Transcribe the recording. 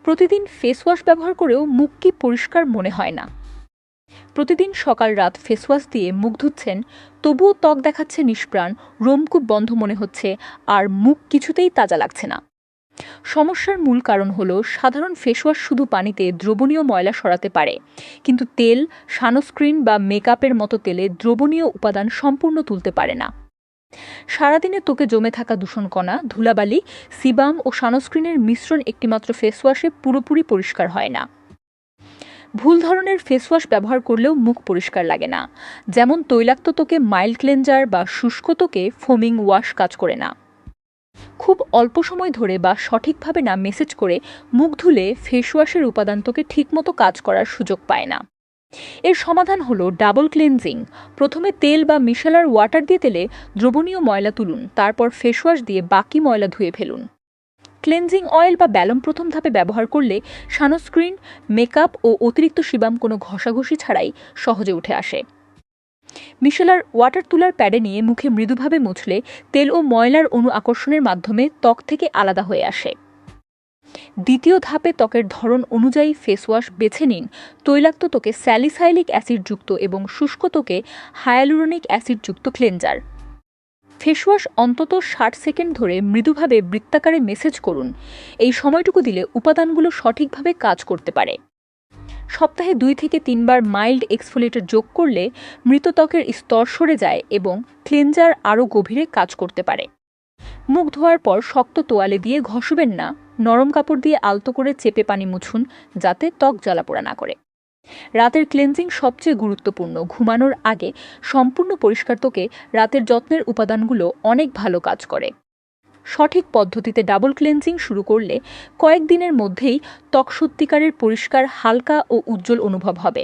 প্রতিদিন face wash ব্যবহার করেও মুখ কি পরিষ্কার মনে হয় না? প্রতিদিন সকাল রাত ফেস ওয়াশ দিয়ে মুখ ধুচ্ছেন, তবুও ত্বক দেখাচ্ছে নিষ্প্রাণ, রোমকূপ বন্ধ মনে হচ্ছে, আর মুখ কিছুতেই তাজা লাগছে না। সমস্যার মূল কারণ হলো সাধারণ ফেস ওয়াশ শুধু পানিতে দ্রবণীয় ময়লা সরাতে পারে, কিন্তু তেল, সানস্ক্রিন বা মেকআপের মতো তেলে দ্রবণীয় উপাদান সম্পূর্ণ তুলতে পারে না। সারাদিনে ত্বকে জমে থাকা দূষণকণা, ধুলাবালি, সিবাম ও সানস্ক্রিনের মিশ্রণ একটিমাত্র ফেস ওয়াশে পুরোপুরি পরিষ্কার হয় না। ভুল ধরনের ফেস ওয়াশ ব্যবহার করলেও মুখ পরিষ্কার লাগে না। যেমন তৈলাক্ত ত্বকে মাইল্ড ক্লেনজার বা শুষ্ক ত্বকে ফোমিং ওয়াশ কাজ করে না। খুব অল্প সময় ধরে বা সঠিকভাবে না মেসেজ করে মুখ ধুলে ফেস ওয়াশের উপাদান ত্বকে ঠিকমতো কাজ করার সুযোগ পায় না। এর সমাধান হলো ডাবল ক্লিনজিং। প্রথমে তেল বা মিশেলার ওয়াটার দিয়ে তেলে দ্রবণীয় ময়লা তুলুন, তারপর ফেস ওয়াশ দিয়ে বাকি ময়লা ধুয়ে ফেলুন। ক্লেনজিং অয়েল বা ব্যালম প্রথম ধাপে ব্যবহার করলে সানস্ক্রিন, মেকআপ ও অতিরিক্ত সিবাম কোনো ঘষাঘষি ছাড়াই সহজে উঠে আসে। মিশেলার ওয়াটার তুলার প্যাডে নিয়ে মুখে মৃদুভাবে মুছলে তেল ও ময়লার অণু আকর্ষণের মাধ্যমে ত্বক থেকে আলাদা হয়ে আসে। দ্বিতীয় ধাপে ত্বকের ধরন অনুযায়ী ফেস ওয়াশ বেছে নিন। তৈলাক্ত ত্বকে স্যালিসাইলিক অ্যাসিডযুক্ত এবং শুষ্ক ত্বকে হায়ালুরোনিক অ্যাসিডযুক্ত ক্লেনজার। ফেস ওয়াশ অন্তত 60 সেকেন্ড ধরে মৃদুভাবে বৃত্তাকারে মেসেজ করুন। এই সময়টুকু দিলে উপাদানগুলো সঠিকভাবে কাজ করতে পারে। সপ্তাহে 2 থেকে 3 বার মাইল্ড এক্সফোলিয়েটর যোগ করলে মৃত ত্বকের স্তর সরে যায় এবং ক্লেনজার আরও গভীরে কাজ করতে পারে। মুখ ধোয়ার পর শক্ত তোয়ালে দিয়ে ঘষবেন না, নরম কাপড় দিয়ে আলতো করে চেপে পানি মুছুন, যাতে ত্বক জ্বালাপোড়া না করে। রাতের ক্লেনজিং সবচেয়ে গুরুত্বপূর্ণ। ঘুমানোর আগে সম্পূর্ণ পরিষ্কার ত্বকে রাতের যত্নের উপাদানগুলো অনেক ভালো কাজ করে। সঠিক পদ্ধতিতে ডাবল ক্লেনজিং শুরু করলে কয়েকদিনের মধ্যেই ত্বক সত্যিকারের পরিষ্কার, হালকা ও উজ্জ্বল অনুভব হবে।